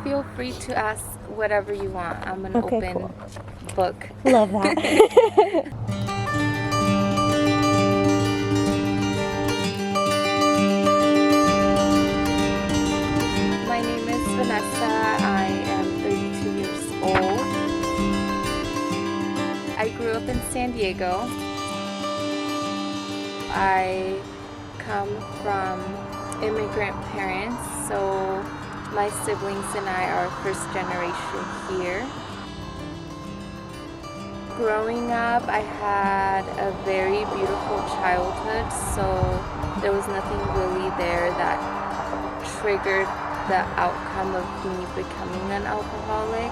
feel free to ask whatever you want. I'm an Okay, open cool. book. Love that. My name is Vanessa. I am 32 years old. I grew up in San Diego. I come from immigrant parents, so my siblings and I are first generation here. Growing up, I had a very beautiful childhood, so there was nothing really there that triggered the outcome of me becoming an alcoholic.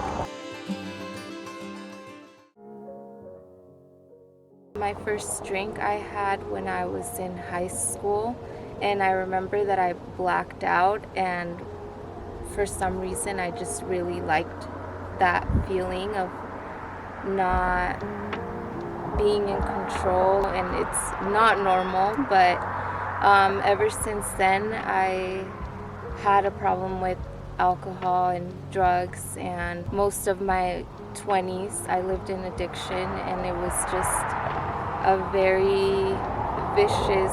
My first drink I had when I was in high school, and I remember that I blacked out, and for some reason I just really liked that feeling of not being in control, and it's not normal, but ever since then I had a problem with alcohol and drugs, and most of my 20s I lived in addiction, and it was just a very vicious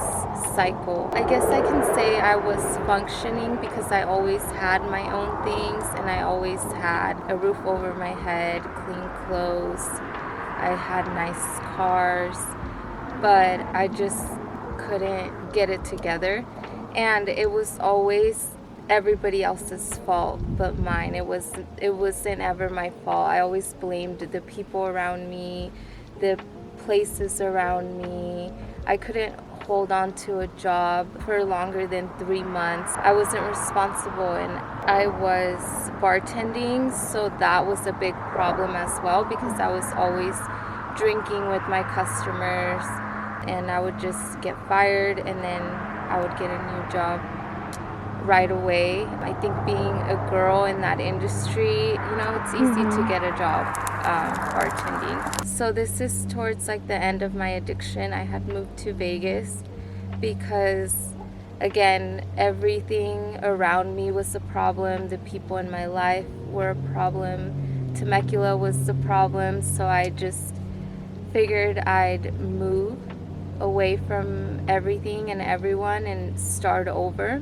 cycle. I guess I can say I was functioning because I always had my own things, and I always had a roof over my head, clean clothes, I had nice cars, but I just couldn't get it together, and it was always everybody else's fault but mine. It wasn't ever my fault. I always blamed the people around me, the places around me. I couldn't hold on to a job for longer than 3 months. I wasn't responsible, and I was bartending, so that was a big problem as well, because I was always drinking with my customers, and I would just get fired, and then I would get a new job right away. I think being a girl in that industry, it's easy to get a job bartending. So this is towards like the end of my addiction. I had moved to Vegas because, again, everything around me was a problem. The people in my life were a problem. Temecula was the problem. So I just figured I'd move away from everything and everyone and start over.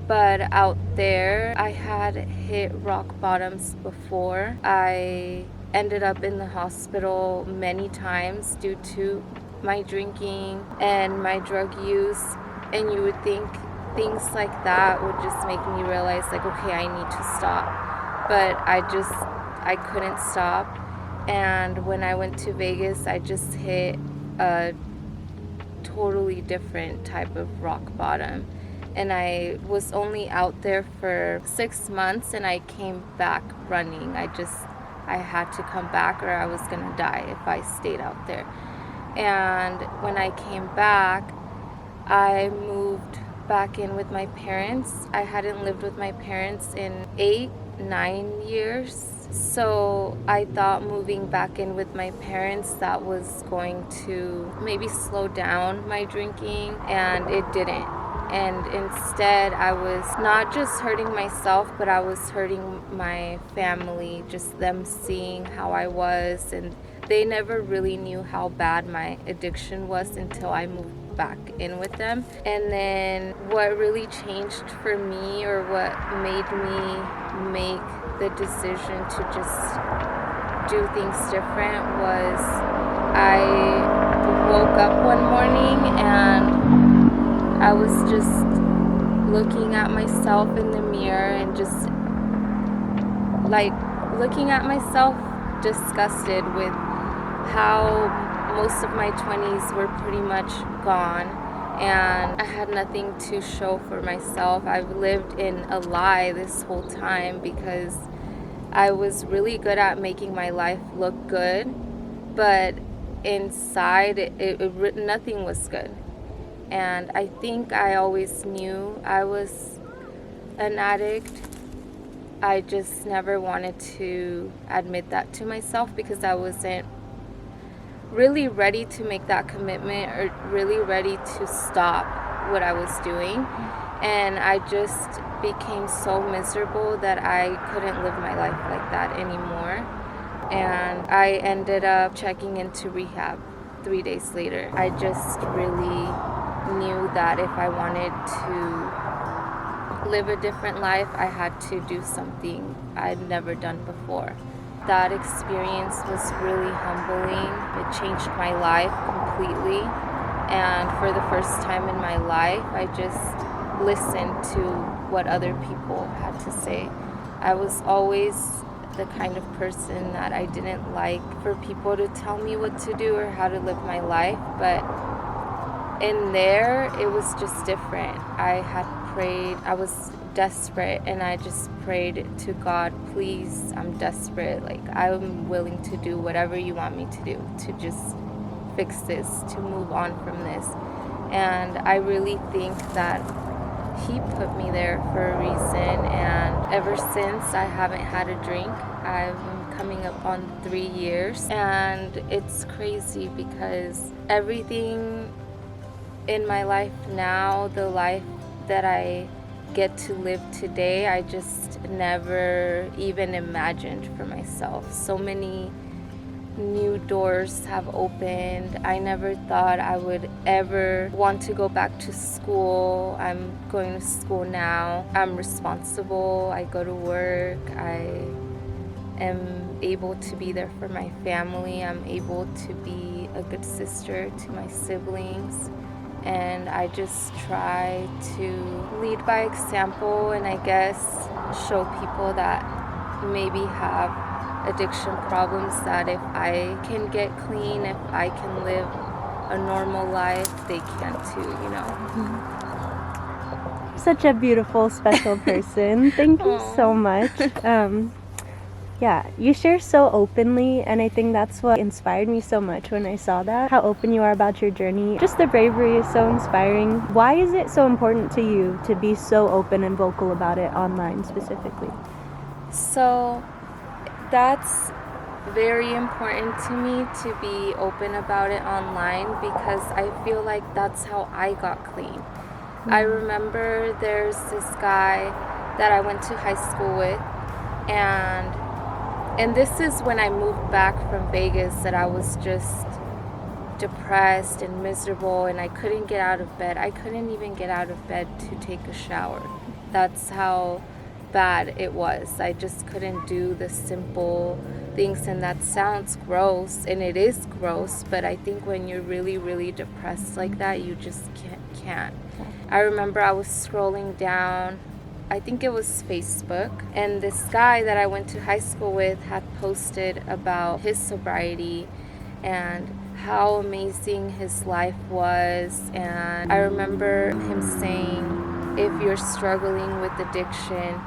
But out there, I had hit rock bottoms before. I ended up in the hospital many times due to my drinking and my drug use. And you would think things like that would just make me realize, like, okay, I need to stop. But I couldn't stop. And when I went to Vegas, I just hit a totally different type of rock bottom. And I was only out there for 6 months, and I came back running. I had to come back or I was gonna die if I stayed out there. And when I came back, I moved back in with my parents. I hadn't lived with my parents in 8-9 years. So I thought moving back in with my parents, that was going to maybe slow down my drinking, and it didn't. And instead, I was not just hurting myself, but I was hurting my family, just them seeing how I was. And they never really knew how bad my addiction was until I moved back in with them. And then what really changed for me, or what made me make the decision to just do things different, was I woke up one morning and I was just looking at myself in the mirror and just like looking at myself disgusted with how most of my 20s were pretty much gone, and I had nothing to show for myself. I've lived in a lie this whole time because I was really good at making my life look good, but inside nothing was good. And I think I always knew I was an addict. I just never wanted to admit that to myself because I wasn't really ready to make that commitment or really ready to stop what I was doing. And I just became so miserable that I couldn't live my life like that anymore. And I ended up checking into rehab 3 days later. I just really knew that if I wanted to live a different life, I had to do something I'd never done before. That experience was really humbling. It changed my life completely. And for the first time in my life, I just listened to what other people had to say. I was always the kind of person that I didn't like for people to tell me what to do or how to live my life, but in there, it was just different. I had prayed, I was desperate, and I just prayed to God, please, I'm desperate. Like, I'm willing to do whatever you want me to do to just fix this, to move on from this. And I really think that He put me there for a reason, and ever since I haven't had a drink. I'm coming up on 3 years, and it's crazy because everything in my life now, the life that I get to live today, I just never even imagined for myself. So many new doors have opened. I never thought I would ever want to go back to school. I'm going to school now. I'm responsible. I go to work. I am able to be there for my family. I'm able to be a good sister to my siblings. And I just try to lead by example, and I guess show people that maybe have addiction problems that if I can get clean, if I can live a normal life, they can too, you know. Such a beautiful, special person. Thank you so much. Yeah, you share so openly, and I think that's what inspired me so much when I saw that, how open you are about your journey. Just the bravery is so inspiring. Why is it so important to you to be so open and vocal about it online specifically? So that's very important to me, to be open about it online, because I feel like that's how I got clean. I remember there's this guy that I went to high school with, and this is when I moved back from Vegas, that I was just depressed and miserable, and I couldn't get out of bed. I couldn't even get out of bed to take a shower. That's how bad it was. I just couldn't do the simple things, and that sounds gross, and it is gross, but I think when you're really, really depressed like that, you just can't. I remember I was scrolling down, I think it was Facebook, and this guy that I went to high school with had posted about his sobriety and how amazing his life was. And I remember him saying, if you're struggling with addiction,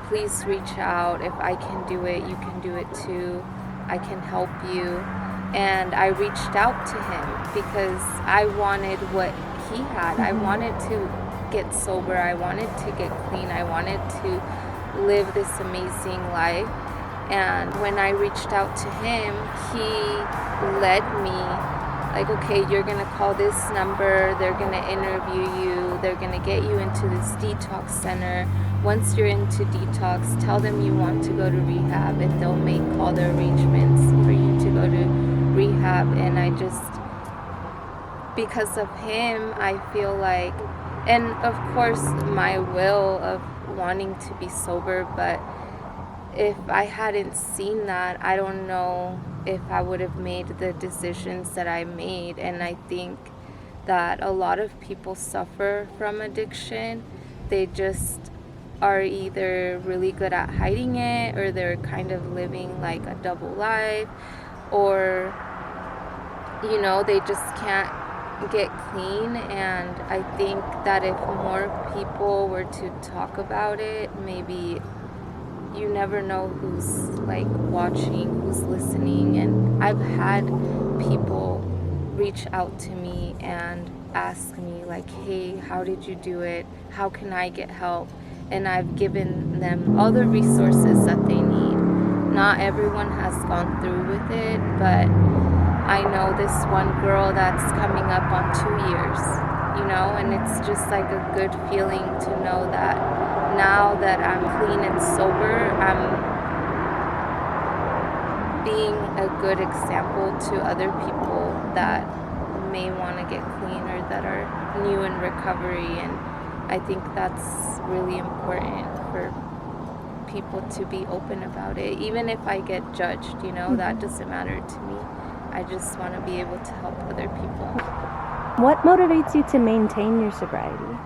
please reach out. If I can do it, you can do it too. I can help you. And I reached out to him because I wanted what he had. I wanted to get sober. I wanted to get clean. I wanted to live this amazing life. And when I reached out to him, he led me like, okay, you're gonna call this number, they're gonna interview you, they're gonna get you into this detox center. Once you're into detox, tell them you want to go to rehab, and they'll make all the arrangements for you to go to rehab. And I just, because of him, I feel like, and of course my will of wanting to be sober, but if I hadn't seen that, I don't know if I would have made the decisions that I made. And I think that a lot of people suffer from addiction. They just are either really good at hiding it, or they're kind of living like a double life, or, you know, they just can't get clean. And I think that if more people were to talk about it, maybe, you never know who's like watching, who's listening. And I've had people reach out to me and ask me like, hey, how did you do it? How can I get help? And I've given them all the resources that they need. Not everyone has gone through with it, but I know this one girl that's coming up on 2 years, you know, and it's just like a good feeling to know that now that I'm clean and sober, I'm being a good example to other people that may want to get clean or that are new in recovery. And I think that's really important for people to be open about it. Even if I get judged, that doesn't matter to me. I just want to be able to help other people. What motivates you to maintain your sobriety?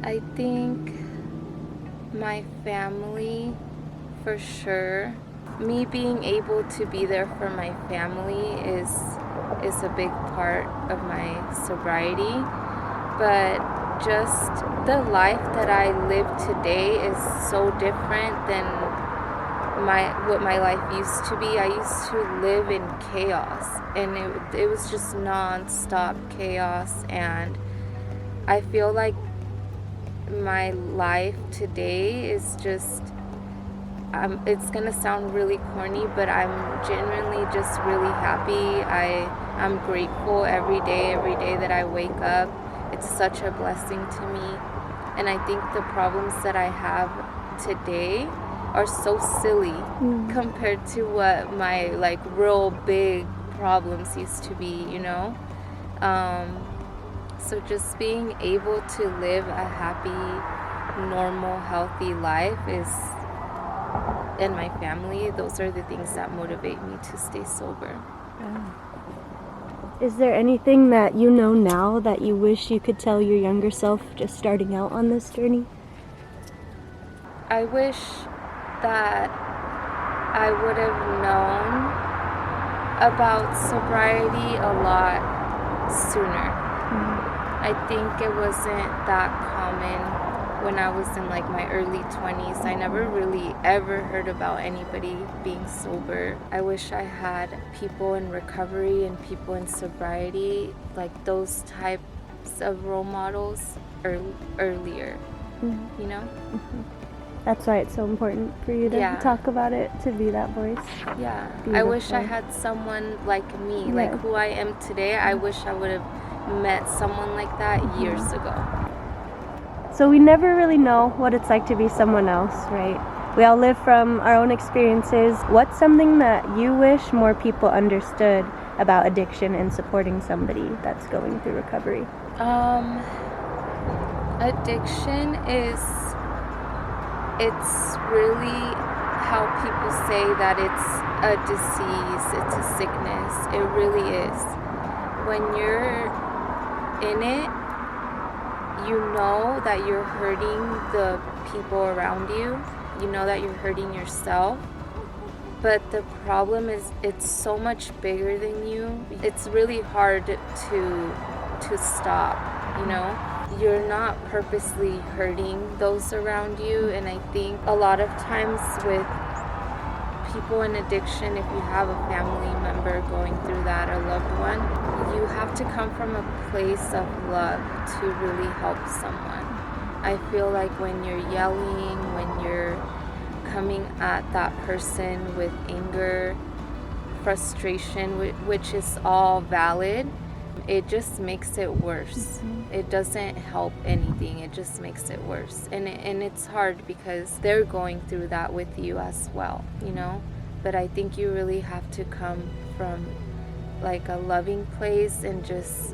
I think my family, for sure. Me being able to be there for my family is a big part of my sobriety. But just the life that I live today is so different than what my life used to be. I used to live in chaos, and it was just non-stop chaos, and I feel like my life today is just it's gonna sound really corny, but I'm genuinely just really happy. I'm grateful every day that I wake up. It's such a blessing to me. And I think the problems that I have today are so silly compared to what my real big problems used to be, So just being able to live a happy, normal, healthy life and my family, those are the things that motivate me to stay sober. Is there anything that you know now that you wish you could tell your younger self just starting out on this journey? I wish that I would have known about sobriety a lot sooner. I think it wasn't that common when I was in my early 20s. I never really ever heard about anybody being sober. I wish I had people in recovery and people in sobriety, those types of role models earlier, That's why it's so important for you to talk about it, to be that voice. Yeah. Beautiful. I wish I had someone like me, who I am today. I wish I would have met someone like that years ago. So we never really know what it's like to be someone else, right? We all live from our own experiences. What's something that you wish more people understood about addiction and supporting somebody that's going through recovery? Addiction it's really how people say that it's a disease, it's a sickness. It really is. When you're in it, you know that you're hurting the people around you. You know that you're hurting yourself. But the problem is it's so much bigger than you. It's really hard to stop, You're not purposely hurting those around you. And I think a lot of times with people in addiction, if you have a family member going through that, a loved one, you have to come from a place of love to really help someone. I feel like when you're yelling, when you're coming at that person with anger, frustration, which is all valid, it just makes it worse. It doesn't help anything. It just makes it worse. And it's hard because they're going through that with you as well, But I think you really have to come from a loving place and just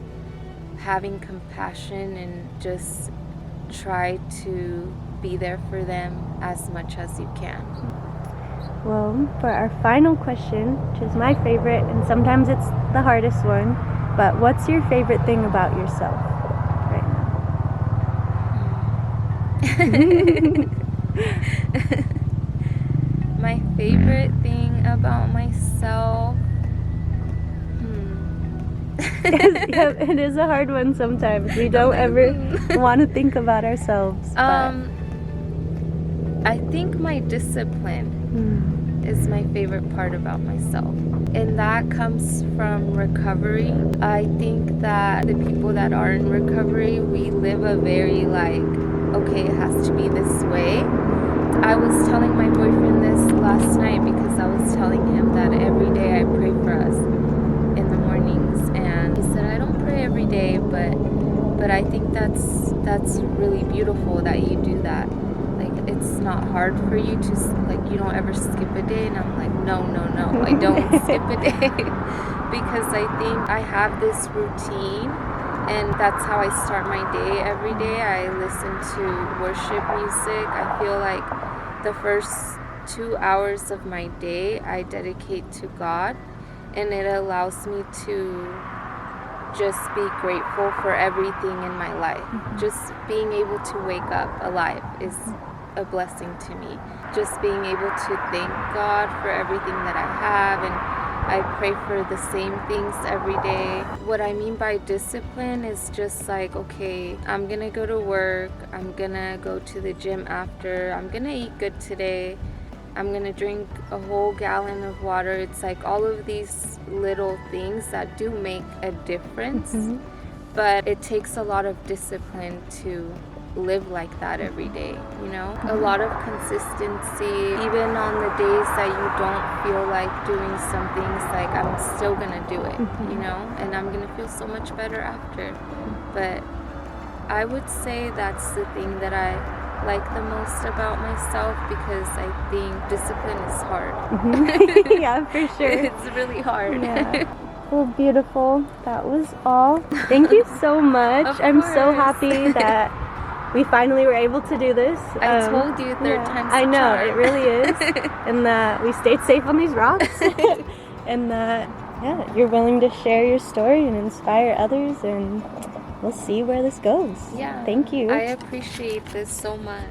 having compassion and just try to be there for them as much as you can. Well, for our final question, which is my favorite, and sometimes it's the hardest one, but what's your favorite thing about yourself right now? My favorite thing about myself? It is a hard one sometimes. We don't ever want to think about ourselves. I think my discipline is my favorite part about myself. And that comes from recovery. I think that the people that are in recovery, we live a very okay, it has to be this way. I was telling my boyfriend this last night because I was telling him that every day I pray for us in the mornings. And he said, I don't pray every day, but I I think that's really beautiful that you do that. Like, it's not hard for you to, like, you don't ever skip a day. And I'm like, no, I don't skip a day. Because I think I have this routine, and that's how I start my day every day. I listen to worship music. I feel like the first 2 hours of my day I dedicate to God, and it allows me to just be grateful for everything in my life. Just being able to wake up alive is a blessing to me. Just being able to thank God for everything that I have, and I pray for the same things every day. What I mean by discipline is just like, okay, I'm gonna go to work, I'm gonna go to the gym after, I'm gonna eat good today, I'm gonna drink a whole gallon of water. It's like all of these little things that do make a difference, but it takes a lot of discipline to live like that every day, you know? A lot of consistency, even on the days that you don't feel like doing some things, like, I'm still gonna do it, you know? And I'm gonna feel so much better after. But I would say that's the thing that I like the most about myself, because I think discipline is hard. Yeah, for sure. It's really hard. Yeah. Well, beautiful. That was all. Thank you so much. Of I'm so course. happy that we finally were able to do this. I told you, third time's the I know, charm. it really is. And that we stayed safe on these rocks. And that, yeah, you're willing to share your story and inspire others, and we'll see where this goes. Yeah. Thank you. I appreciate this so much.